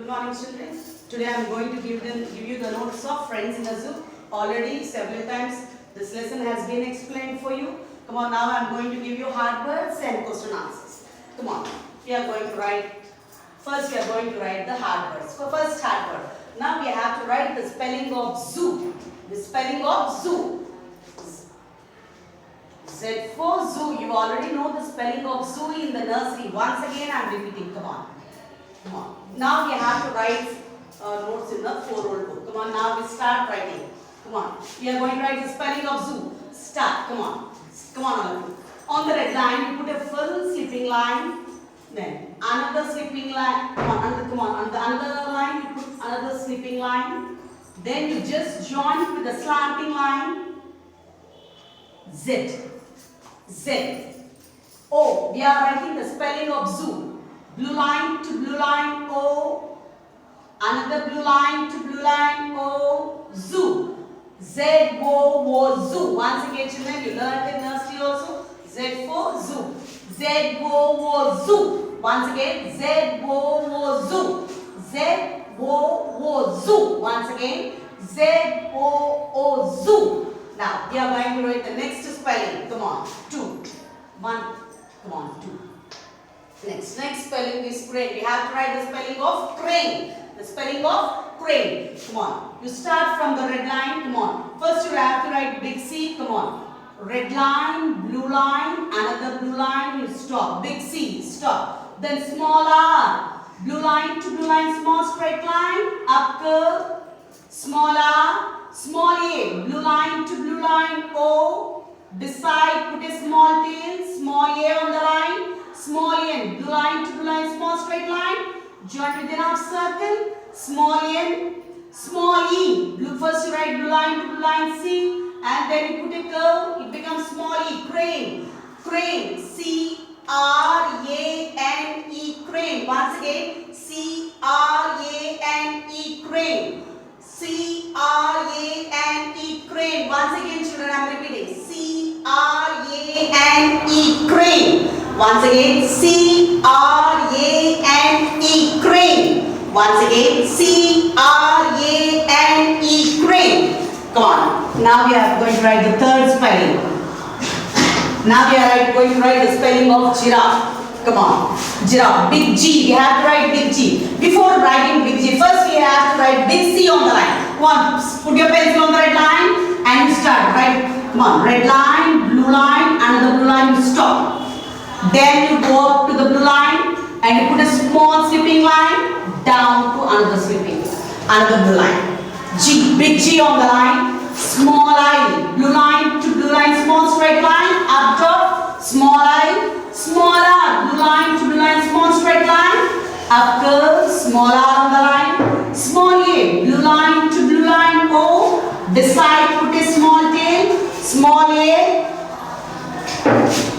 Good morning, children. Today I am going to give you the notes of Friends in a Zoo. Already several times this lesson has been explained for you. Come on, now I am going to give you hard words and question answers. Come on, we are going to write. First we are going to write the hard words. For first hard word. Now we have to write the spelling of zoo. The spelling of zoo. Z for zoo. You already know the spelling of zoo in the nursery. Once again I am repeating. Come on. Come on. Now we have to write notes in the 4-year-old book. Come on, now we start writing. Come on. We are going to write the spelling of zoo. Start. Come on. Come on, all of you. On the red line, you put a full slipping line. Then another slipping line. Come on. Come on. On the other line, you put another slipping line. Then you just join it with a slanting line. Z. Z. O. We are writing the spelling of zoo. Blue line to blue line, O. Another blue line to blue line, O. Zoo. Z, O, O, zoo. Once again, children, you learned in nursery also. Z for zoo. Z, O, O, zoo. Once again, Z, O, O, zoo. Z, O, O, zoo. Once again, Z, O, O, zoo. Now, we are going to write the next spelling. Come on. 2. 1. Come on. 2. Next spelling is crane. We have to write the spelling of crane. The spelling of crane. Come on. You start from the red line. Come on. First you have to write big C. Come on. Red line, blue line, another blue line. You stop. Big C. Stop. Then small R. Blue line to blue line. Small straight line. Up curve. Small R. Small A. Blue line to blue line. O. Beside put a small tail. Small A on the line. Small n, blue line to blue line, small straight line, join within half circle, small n, small e. First you write blue line to blue line C, and then you put a curve, it becomes small e, crane. Crane, C-R-A-N-E, crane. Once again, C-R-A-N-E, crane. C-R-A-N-E, crane. Once again, children, I am repeating. C-R-A-N-E, crane. Once again, C-R-A-N-E, crane. Once again, C-R-A-N-E, crane. Come on. Now we are going to write the third spelling. Now we are going to write the spelling of giraffe. Come on. Giraffe. Big G. We have to write big G. Before writing big G, first we have to write big C on the line. Come on. Put your pencil on the red line and you start. Right? Come on. Red line, blue line, another blue line, you stop. Then you go up to the blue line and you put a small slipping line down to another blue line. G, big G on the line, small I, blue line to blue line, small straight line, up top, small I, small R, blue line to blue line, small straight line, up curve, small R on the line, small A, blue line to blue line, O, beside put a small tail, small A,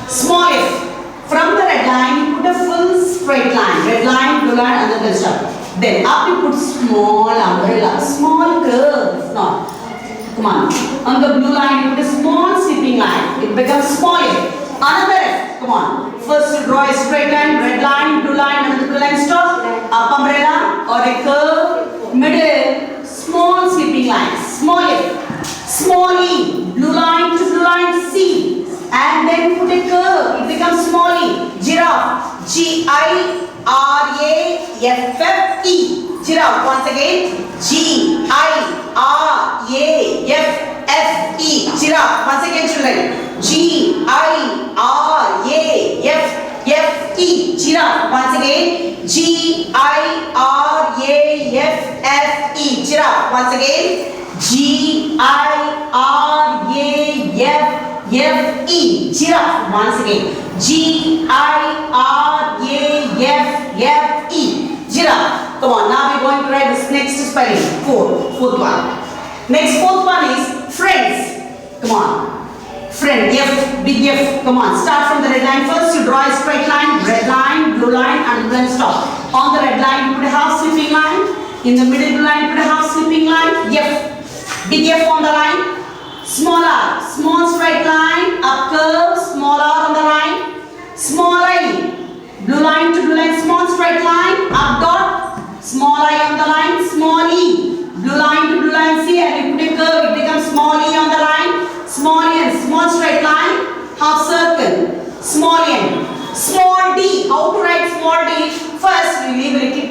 small F. From the red line, you put a full straight line. Red line, blue line, another stuff. Then up you put small umbrella, small curve. Not. Come on. On the blue line, you put a small slipping line. It becomes small F. Another F. Come on. First you draw a straight line, red line, another blue line, stop. Up umbrella or a curve. Middle, small slipping line. Small F. Small E. Blue line to blue line, C. And then put a curve, it becomes small e, giraffe, G-I-R-A-F-F-E, giraffe. Once again, G-I-R-A-F-F-E, giraffe. Once again, children, G-I-R-A-F-F-E, giraffe. Once again, G-I-R-A-F-F-E, giraffe. Once again, G-I-R-A-F-F-E, giraffe. Once again, G-I-R-A-F-F-E, giraffe. Come on, now we're going to write this next spelling. Fourth one. Next fourth one is friends. Come on. Friend, F, big F. Come on, start from the red line. First you draw a straight line, red line, blue line, and then stop. On the red line, you put a half slipping line. In the middle blue line, you put a half slipping line. F. Big F on the line, small r, small straight line, up curve, small r on the line, small I, blue line to blue line, small straight line, up dot, small I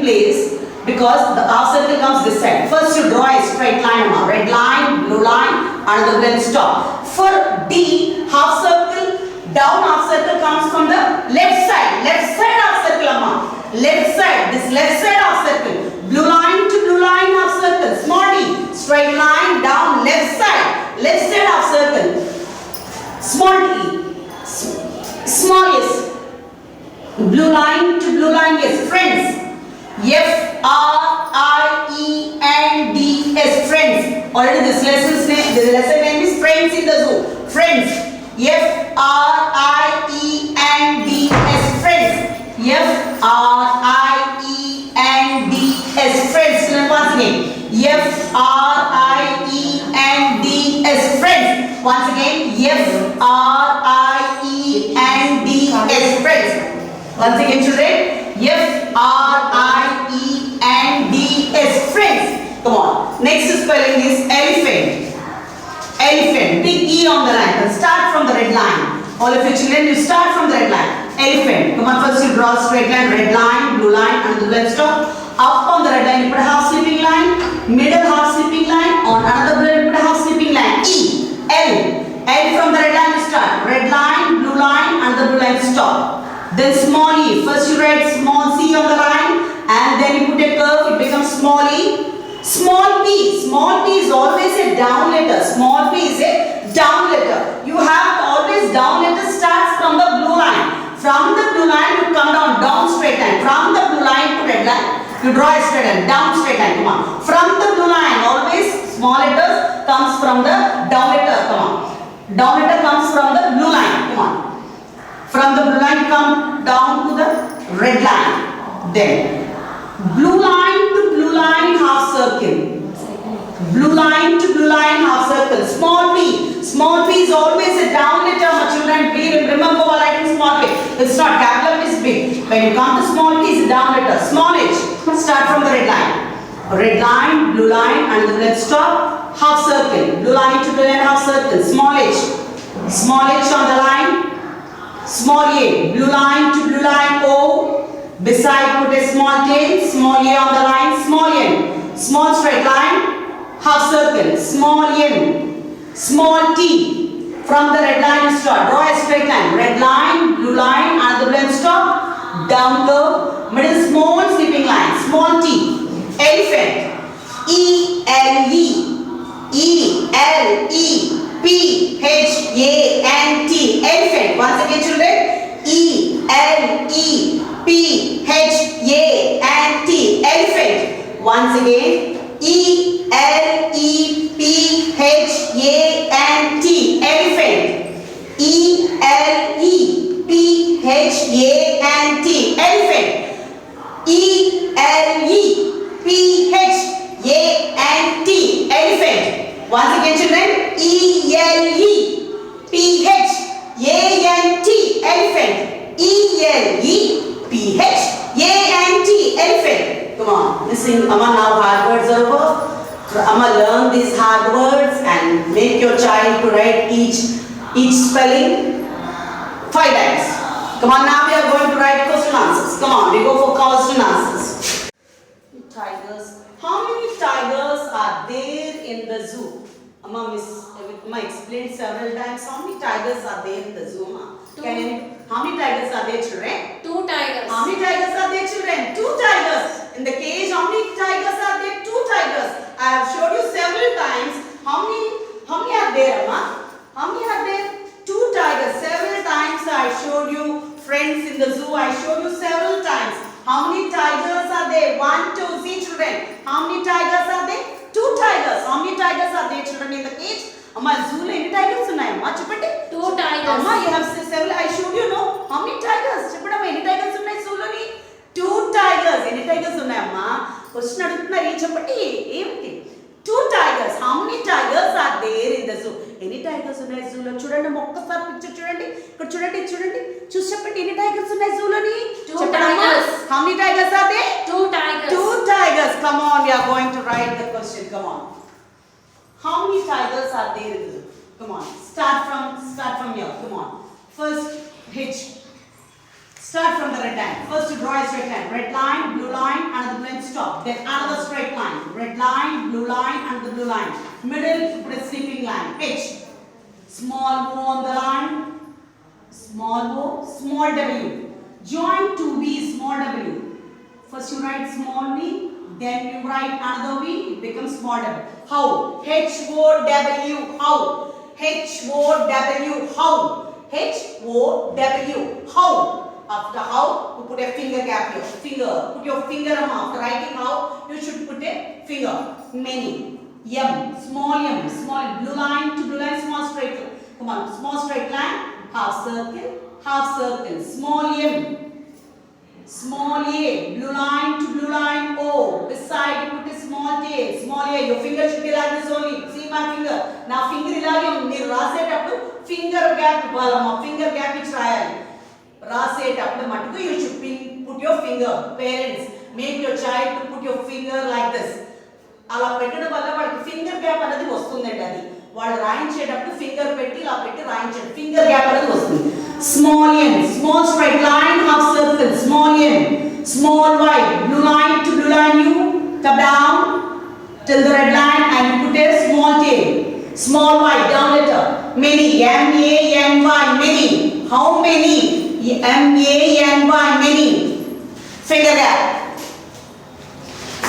place because the half circle comes this side. First you draw a straight line, red line, blue line, another blue line, stop. For D, half circle, down half circle comes from the left side half circle, amma. Left side, this left side half circle. Blue line to blue line half circle, small d, straight line down left side half circle, small d, small s. Blue line to blue line, yes, friends. F-R-I-E-N-D-S, friends. Already this lesson name is Friends in the Zoo. Friends. F-R-I-E-N-D-S, friends. F-R-I-E-N-D-S, friends. Once again. F-R-I-E-N-D-S, friends. Once again. F-R-I-E-N-D-S, friends. Once again, children. F-R-I-E-N-D-S, friends. Come on. Next spelling is elephant. Elephant. Big E on the line. Start from the red line. All of you children, you start from the red line. Elephant. Come on, first you draw a straight line, red line, blue line, and the blue stop. Up on the red line, you put a half slipping line. Middle half slipping line. On another blue line, you put a half slipping line. E. L. L from the red line, you start. Red line, blue line, and the blue line stop. Then small e. First you write small c on the line and then you put a curve, it becomes small e. Small p. Small p is always a down letter. Small p is a down letter. You have always down letter starts from the blue line. From the blue line you come down straight line. From the blue line to red line you draw a straight line, down straight line. Come on. From the blue line always small letters comes from the down letter. Come on. Down letter comes from the blue line. Come on. From the blue line come down to the red line. Then blue line to blue line half circle. Blue line to blue line half circle. Small p. Small p is always a down letter. My children, please remember while writing small p. It's not capital, it's big. When you come to small p, it's a down letter. Small h. Start from the red line. Red line, blue line, and the red stop. Half circle. Blue line to blue line half circle. Small h. Small h on the line. Small a, blue line to blue line O, beside put a small tail, small a on the line, small n, small straight line, half circle, small n, small t, from the red line start, draw a straight line, red line, blue line, and the blue line stop, down curve, middle small slipping line, small t, elephant, E-L-E, E-L-E, P-H-A-N-T, elephant. Once again children, E-L-E-P-H-A-N-T, elephant. Once again, E-L-E-P-H-A-N-T, elephant. E-L-E-P-H-A-N-T, elephant. E-L-E-P-H-A-N-T, elephant. Once again children, E-L-E-P-H-A-N-T, elephant. E-L-E-P-H-A-N-T, elephant. Come on, listen, Amma, now hard words are over. Amma, learn these hard words and make your child to write each spelling 5 times. Come on, now we are going to write question answers. Come on, we go for question answers. Tigers. How many tigers are there in the zoo? Amma, explained several times. How many tigers are there in the zoo, Amma? How many tigers are there, children? 2 tigers. How many tigers are there, children? 2 tigers. In the cage, how many tigers are there? 2 tigers. I have showed you several times. How many are there, Amma? How many are there? 2 tigers. Several times I showed you friends in the zoo. I showed you several times. How many tigers are there? 1, 2, see children. How many tigers are there? 2 tigers. How many tigers are there, children, in the cage? Amma, zoo lo any tigers unnai amma? Cheppandi. 2 tigers. Amma, you have several. I showed you, no? How many tigers? Cheppandi amma, any tigers unnai zoo lo ni? 2 tigers. Any tigers unnai amma? Question adugutunnari cheppandi. Emti? 2 tigers. How many tigers are there in the zoo? Any tigers unnai zoo lo? Chudandi okkasari picture chudandi. Ikkada chudandi. Choose cheppandi, any tigers unnai zoo lo ni? 2 tigers. How many tigers are there? 2 tigers. 2 tigers. Come on, we are going to write the question. Come on. How many tigers are there in the zoo? Come on. Start from here. Come on. First H. Start from the red line. First you draw a straight line. Red line, blue line, another blue line, stop. Then another straight line. Red line, blue line, another blue line. Middle, put a sleeping line. H. Small O on the line. Small O, small W. Join two V, small W. First you write small v, then you write another v, it becomes small w. How? H-O-W, how? H-O-W, how? H-O-W, how? After how, you put a finger gap here. Finger, put your finger after writing how, you should put a finger. Many. M, small blue line to blue line, small straight line. Come on, small straight line, half circle, small m. Small a, blue line to blue line, O. Beside you put a small a. Your finger should be like this only. See my finger. Now finger ilage meer rasetappudu finger gap ivalama. Finger gap ichi rayali. Rasetappudu mattuku you should put your finger. Parents, make your child to put your finger like this. అలా పెట్టడం వల్ల వాళ్ళకి finger gap అనేది వస్తుందండి. అది వాళ్ళు రాయించేటప్పుడు finger పెట్టి ఇలా పెట్టి రాయించండి. ఫింగర్ గ్యాప్ అనేది వస్తుంది. Small n, small straight line, half circle, small n, small y, blue line to blue line, you come down till the red line and you put a small tail. Small y, down letter. Many, M-A-N-Y, many. How many? M-A-N-Y, many. Finger gap.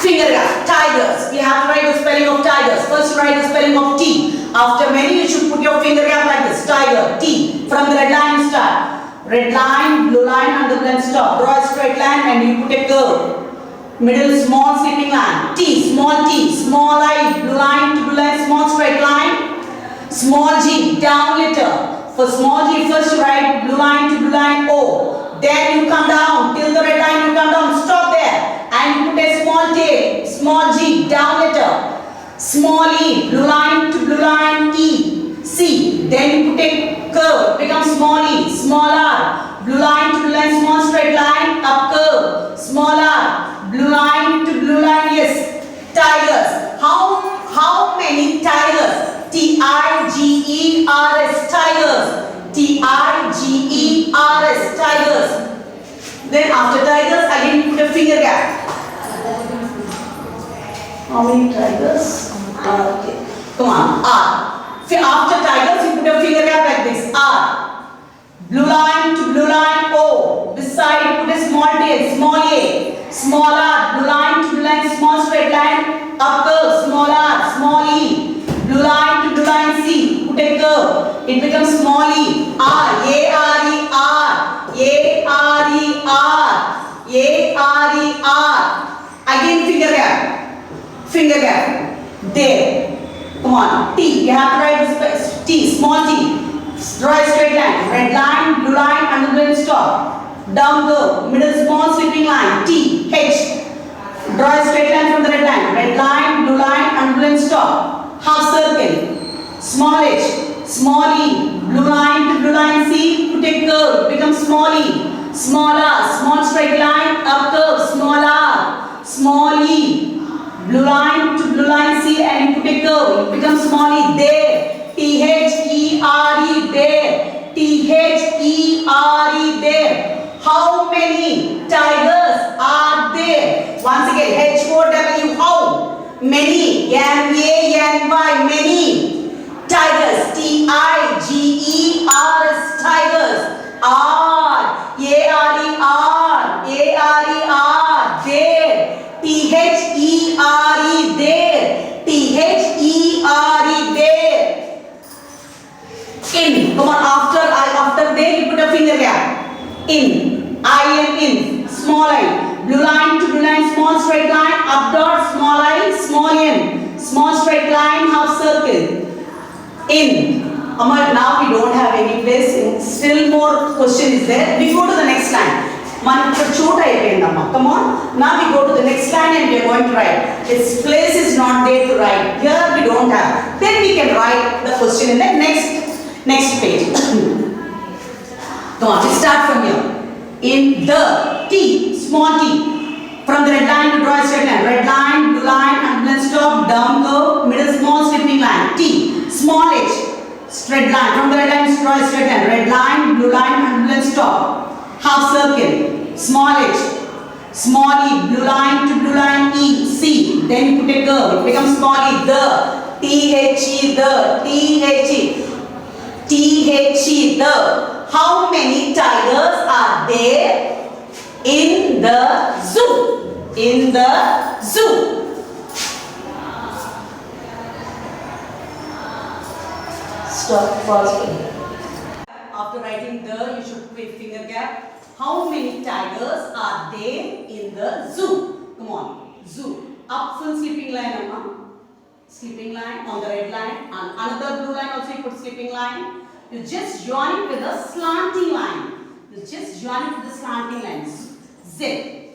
Finger gap. Tigers. You have to write the spelling of tigers. First you write the spelling of T. After many you should put your finger gap like this. Tiger. T. From the red line you start. Red line, blue line and the blue line stop. Draw a straight line and you put a curve. Middle small sleeping line. T. Small I. Blue line to blue line. Small straight line. Small G. Down letter. For small G first you write blue line to blue line O. Then you come down. Till the red line you come down. Stop there. And you put a small tail. Small G. Down letter. Small E, blue line to blue line E, C. Then you put a curve, becomes small e, small r. Blue line to blue line, small straight line, up curve, small r. Blue line to blue line, yes. Tigers. How many tigers? T-I-G-E-R-S, tigers. T-I-G-E-R-S, tigers. Then after tigers, again you put a finger gap. How many tigers? Okay. Come on. R. After tigers, you put a finger gap like this. R. Blue line to blue line O. Beside, put a small tail. Small a. Small r. Blue line to blue line. Small straight line. Up curve. Small r. Small e. Blue line to blue line C. Put a curve. It becomes small e. R. A R E R. A R E R. A R E R. Again finger gap. Finger gap. There. Come on. T. You have to write this T. Small t. Draw a straight line. Red line, blue line, and the blue stop. Down curve. Middle small sweeping line. T. H. Draw a straight line from the red line. Red line, blue line, and blue stop. Half circle. Small h. Small e. Blue line to blue line C. Put a curve. Becomes small e. Small r. Small straight line. Up curve. Small r. Small e. Blue line to blue line C and you put a curve. It becomes small e. There. T-H-E-R-E. There. T-H-E-R-E. There. How many tigers are there? Once again, H-O-W. How many? M-A-N-Y. Many tigers. T-I-G-E-R-S. Tigers. R. A-R-E-R. A-R-E-R. There. T-H-E-R-E. There. T-H-E-R-E. There. In. Come on. After there you put a finger gap. In. I-N. In. Small I. Blue line to blue line. Small straight line. Up dot. Small I. Small n. Small straight line. Half circle. In. Now we don't have any place. Still more question is there. We go to the next line. Come on. Now we go to the next line and we are going to write. Its place is not there to write. Here we don't have. Then we can write the question in the next page. Come on, we start from here. In the T, small t. From the red line to draw a straight line. Red line, blue line, and then stop, down curve, middle small sweeping line. T, small h, straight line. From the red line to draw a straight line. Red line, blue line, and then stop. half circle, small h, small e, blue line to blue line e, c, then you put a curve, it becomes small e, the, T-H-E, the, T-H-E, T-H-E, the. How many tigers are there in the zoo? In the zoo. Stop, pause. After writing the, you should put a finger gap. How many tigers are there in the zoo? Come on, zoo. Up full sleeping line, Amma. Sleeping line on the red line, and another blue line also you put sleeping line. You just join it with a slanting line. You just join it with the slanting lines. Z,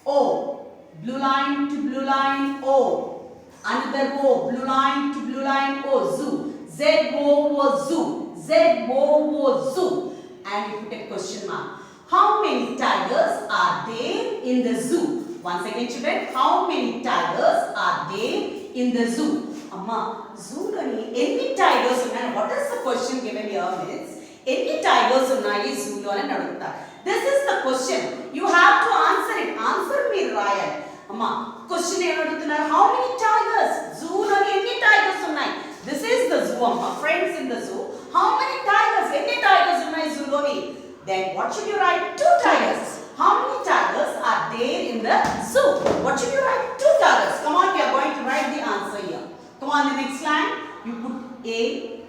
O, blue line to blue line, O. Another O, blue line to blue line, O, zoo. Z-O was zoo. Z-O was zoo. And you put a question mark. How many tigers are there in the zoo? Once again, children, how many tigers are there in the zoo? Amma, zoo loni enni tigers unnai? What is the question given here means? Enni tigers unnai zoo lo ani aduguta. This is the question. You have to answer it. Answer meer rayal. Amma, question em adugutunnaru? How many tigers? Zoo loni enni tigers unnai? This is the zoo, Amma. Friends in the zoo. How many tigers? Enni tigers unnai zoo loni? Then what should you write? 2 tigers. How many tigers are there in the zoo? What should you write? 2 tigers. Come on, we are going to write the answer here. Come on, the next line. You put A.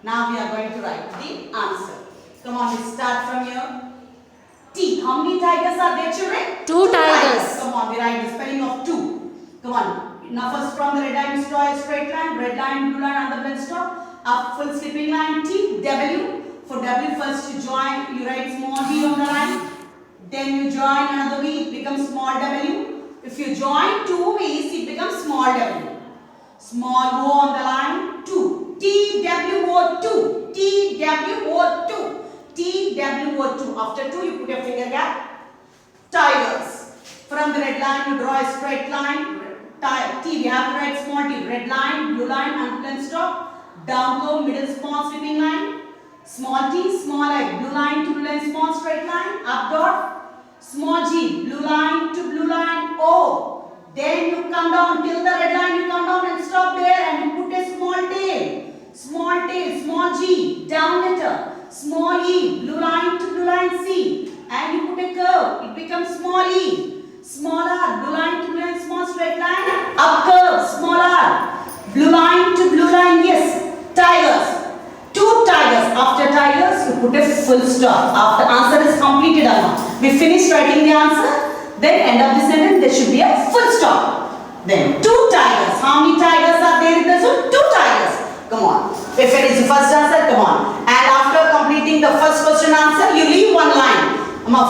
Now we are going to write the answer. Come on, we start from here. T. How many tigers are there, children? 2 tigers. Come on, we write the spelling of 2. Come on. Now first from the red line, you draw a straight line. Red line, blue line, and the blend stop. Up full sleeping line. T. W. For W first you join, you write small v on the line. Then you join another v, it becomes small w. If you join 2 v's, it becomes small w. Small o on the line, 2. T-W-O-2. T-W-O-2. T-W-O-2. After 2, you put your finger gap. Tigers. From the red line, you draw a straight line. T, we have to write small t. Red line, blue line, and blend stop. Down go, middle small sweeping line. Small t, small I, blue line to blue line, small straight line, up dot, small g, blue line to blue line, O. Then you come down till the red line, you come down and stop there and you put a small tail, small g, down letter, small e, blue line to blue line, C. And you put a curve, it becomes small e, small r, blue line to blue line, small straight line, up curve, small r, blue line to blue line, yes, tigers. 2 tigers. After tigers, you put a full stop. After answer is completed, we finished writing the answer. Then end of the sentence, there should be a full stop. Then 2 tigers. How many tigers are there in the zoo? 2 tigers. Come on. If it is the first answer, come on. And after completing the first question answer, you leave 1 line.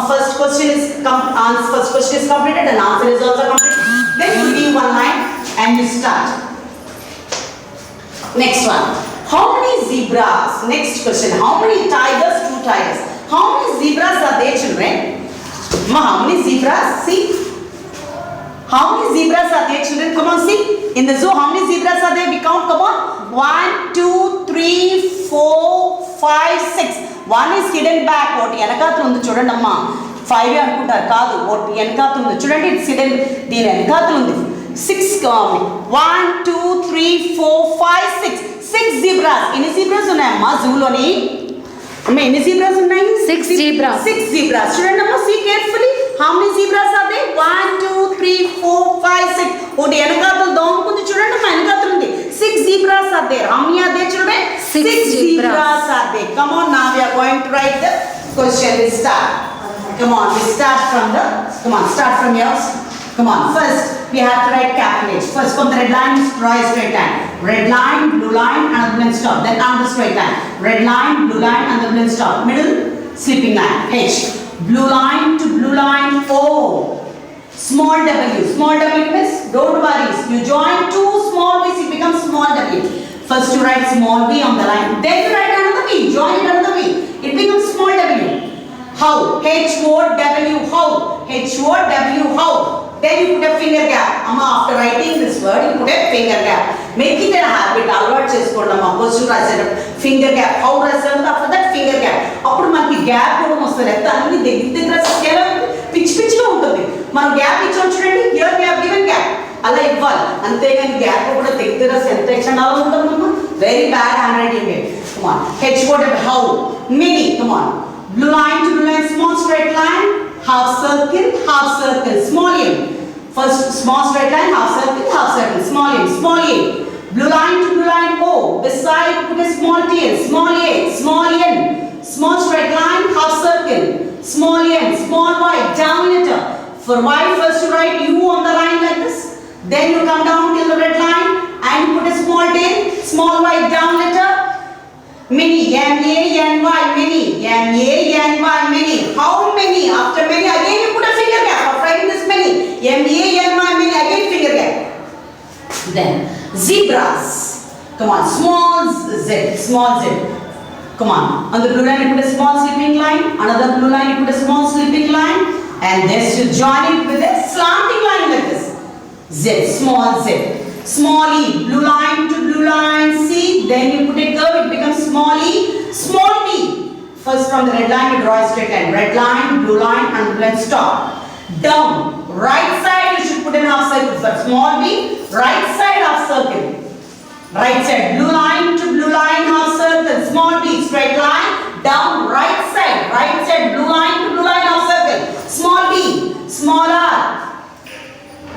First question is completed and answer is also completed. Then you leave 1 line and you start. Next one. How many zebras? Next question. How many tigers? 2 tigers. How many zebras are there, children? How many zebras? See. How many zebras are there, children? Come on, see. In the zoo, how many zebras are there? We count. Come on. 1, 2, 3, 4, 5, 6. 1 is hidden back. What? Yanakathulu undi chudandi amma. 5 anukuntaru kaadu. What? Yanakathulu undi. Chudandi it's hidden. Deen yanakathulu undi. 6 come. 1, 2, 3, 4, 5, 6. 6 zebras. Any zebras unnayamma zoo loni? Amma any zebras unnayi? 6 zebras. 6 zebras. Children, amma see carefully. How many zebras are there? 1, 2, 3, 4, 5, 6. Odi enakathulu domukundi chudandi amma enakathulu undi. 6 zebras are there. How many are there, children? 6 zebras are there. Come on, now we are going to write the question. We start. Come on, we start from the. Come on, start from yours. Come on, first we have to write capital H. First from the red line, draw a straight line. Red line, blue line, and the blend stop. Then on the straight line. Red line, blue line, and the blend stop. Middle, sleeping line. H. Blue line to blue line, O. Small w. Small w means, don't worry. You join 2 small v's, it becomes small w. First you write small v on the line. Then you write another v. Join it another v. It becomes small w. How? H-O-W, how? H-O-W, how? Then you put a finger gap. Amma, after writing this word, you put a finger gap. Make it a habit. అలవాటు చేసుకోండి అమ్మా. Question రాసేటప్పుడు finger gap. How రాసేటప్పుడు after that finger gap. అప్పుడు మనకి gap కూడా వస్తుంది. లేకపోతే అన్ని దగ్గర పిచ్చి పిచ్చిగా ఉంటుంది. మనం గ్యాప్ ఇచ్చాం చూడండి. Here gap given gap. అలా ఇవ్వాలి. అంతేగాని గ్యాప్ కూడా దగ్గర ఎంత క్షణాలు ఉంటుందమ్మా. Very bad hand writing. Come on. H word how. Many. Come on. Blue line to blue line, small straight line, half circle, small a. First small straight line, half circle, small a. Blue line to blue line, O. Beside put a small tail, small a, small n. Small straight line, half circle, small n, small y, down letter. For y, first you write U on the line like this. Then you come down till the red line and put a small tail, small y, down letter. Many, M-A-N-Y, many, M-A-N-Y, many. How many? After many, again you put a finger gap. After writing this many, M-A-N-Y, many, again finger gap. Then, zebras. Come on, small z. Come on. On the blue line you put a small sleeping line. Another blue line you put a small sleeping line. And then you join it with a slanting line like this. Z, small z. Small e, blue line to blue line, see, then you put a curve, it becomes small e, small b. First from the red line you draw a straight line, red line, blue line and blue line, stop. Down, right side you should put in half circle first, small b, right side half circle. Right side, blue line to blue line, half circle, small b, straight line, down, right side, blue line to blue line, half circle, small b, small r.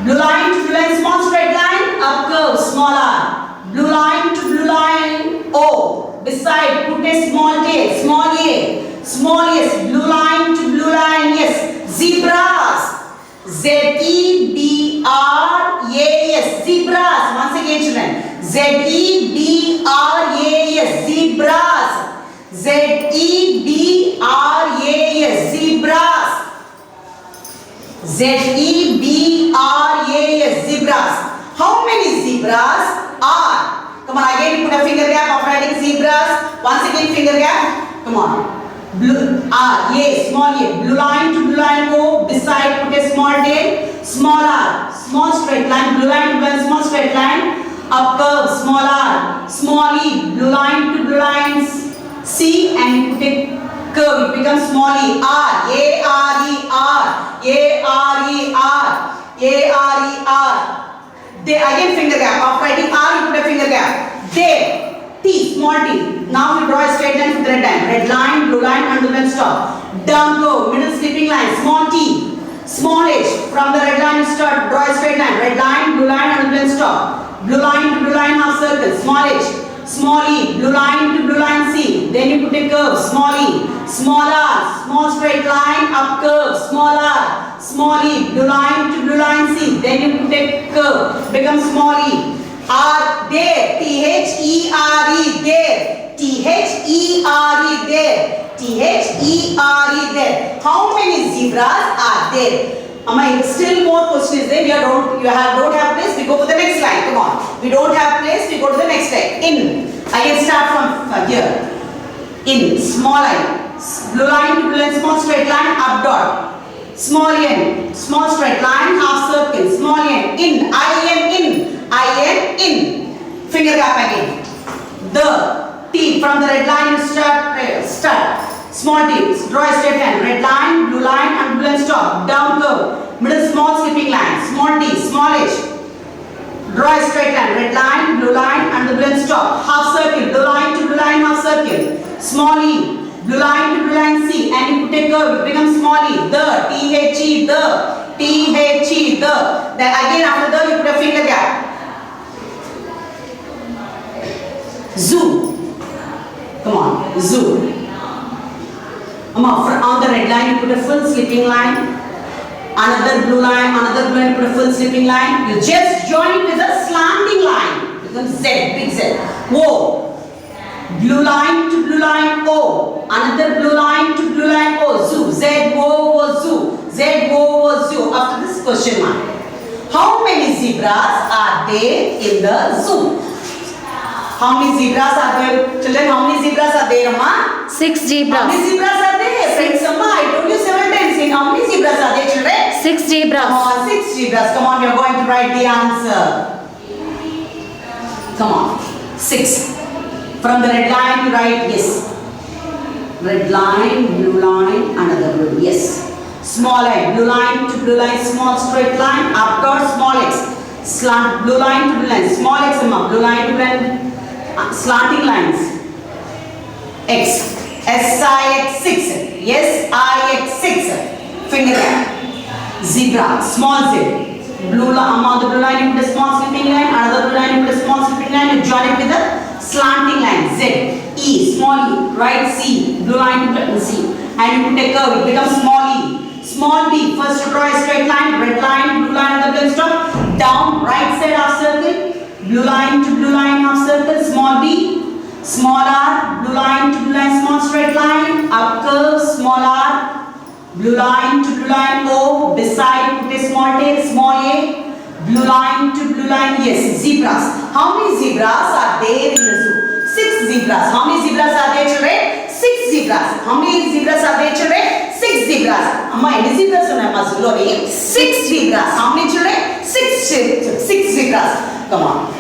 Blue line to blue line, small straight line, up curve, small r. Blue line to blue line, O. Beside, put a small tail, small a. Small yes, blue line to blue line, yes. Zebras. Z-E-B-R-A-S. Zebras. Once again, children. Z-E-B-R-A-S. Zebras. Z-E-B-R-A-S. Zebras. Z-E-B-R-A-S, zebras. How many zebras are? Come on, again put a finger gap after writing zebras. Once again finger gap. Come on. Blue R, A, small a. Blue line to blue line, O. Beside put a small tail, small r. Small straight line, blue line to blue line, small straight line. Up curve, small r. Small e, blue line to blue line, C, and you put a curve, it becomes small e, R, A-R-E-R, A-R-E-R, A-R-E-R. They again finger gap. After writing R, you put a finger gap. There, T, small t. Now we draw a straight line with red line. Red line, blue line, and blue line stop. Down go, middle sleeping line, small t. Small h, from the red line you start, draw a straight line. Red line, blue line, and blue line stop. Blue line to blue line, half circle, small h. Small e, blue line to blue line, C. Then you put a curve, small e, small r, small straight line, up curve, small r, small e, blue line to blue line, C. Then you put a curve, becomes small e, r, there, T-H-E-R-E, there, T-H-E-R-E, there, T-H-E-R-E, there. How many zebras are there? Amma, still more questions there. Don't have place. We go to the next line. Come on. We don't have place. We go to the next line. In. Again start from here. In. Small line. Blue line to blue line. Small straight line. Up dot. Small n. Small straight line. Half circle. Small n. In. I-N. In. I-N. In. Finger gap again. The. T. From the red line you start. Small t, draw a straight line, red line, blue line and blue line stop, down curve, middle small skipping line, small t, small h, draw a straight line, red line, blue line and the blue line stop, half circle, blue line to blue line, half circle, small e, blue line to blue line C, and you put a curve, it becomes small e, the, T-H-E, the, T-H-E, the, then again after the you put a finger gap. Zoo, come on, zoo. On the red line you put a full sleeping line, another blue line, you put a full sleeping line. You just join it with a slanting line. Becomes Z, big Z. O. Blue line to blue line, O. Another blue line to blue line, O. Zoo. Z, O, zoo. Z, O, zoo. After this question mark. How many zebras are there in the zoo? How many zebras are there? Children, how many zebras are there, Amma? 6 How zebras. many zebras are there? Friends, Amma, I told you several times. How many zebras are there, children? 6 zebras. Come on, 6 zebras. Come on, we are going to write the answer. Come on. 6. From the red line you write yes. Red line, blue line, another blue. Yes. Small I, blue line to blue line, small straight line, after small x. Slant, blue line to blue line, small x, blue line to blue line, slanting lines. X. S-I-X 6. Yes, I-X 6. Finger. Zebra, small z. Blue line, on the blue line you put a small slipping line, another blue line you put a small slipping line, you join it with a slanting line. Z. E, small e, right C, blue line to C. And you put a curve, it becomes small e. Small b, first to draw a straight line, red line, blue line on the blue stop. Down, right side half circle, blue line to blue line half circle, small b. Small r, blue line to blue line, small straight line, up curve, small r, blue line to blue line O, beside put a small tail, small a, blue line to blue line, yes, zebras. How many zebras are there in the zoo? 6 zebras. How many zebras are there, children? 6 zebras. How many zebras are there, children? 6 zebras. Amma, any zebras are there? Zoo lo 6 zebras. How many children? 6 zebras. Come on.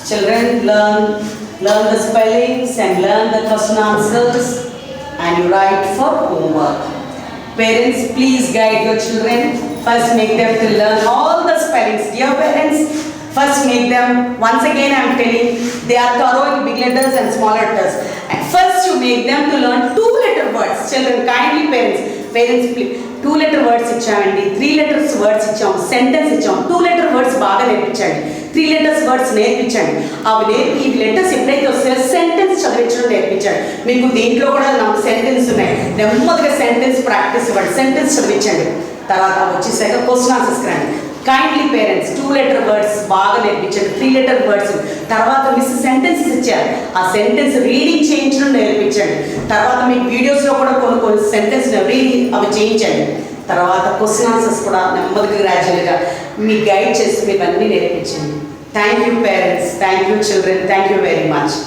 Children, learn the spellings and learn the question answers and you write for homework. Parents, please guide your children. First make them to learn all the spellings. Dear parents, first make them, once again I am telling, they are thorough in big letters and small letters. And first you make them to learn 2-letter words. Children, kindly parents please. 2-letter words ఇచ్చామండి, 3 letters words ఇచ్చాం, sentence ఇచ్చాం, 2-letter words బాగా నేర్పించండి, 3 letters words నేర్పించండి. అవి ఈ letters ఎప్పుడైతే వస్తాయో సెంటెన్స్ చదివించడం నేర్పించండి. మీకు దీంట్లో కూడా నాకు సెంటెన్స్ ఉన్నాయి, నెమ్మదిగా సెంటెన్స్ ప్రాక్టీస్ ఇవ్వండి, సెంటెన్స్ చదివించండి. తర్వాత వచ్చేసాక క్వశ్చన్ ఆన్సర్స్ రండి. కైండ్లీ పేరెంట్స్ 2-letter words బాగా నేర్పించండి, 3-letter words. తర్వాత మిస్ సెంటెన్సెస్ ఇచ్చారు, ఆ సెంటెన్స్ రీడింగ్ చేయించడం నేర్పించండి. తర్వాత మీకు వీడియోస్లో కూడా కొన్ని సెంటెన్స్ రీడింగ్ అవి చేయించండి. తర్వాత క్వశ్చన్ ఆన్సర్స్ కూడా నెమ్మదిగా గ్రాడ్యువల్గా మీకు గైడ్ చేసి మీరు అన్నీ నేర్పించండి. Thank you parents, thank you children, thank you very much.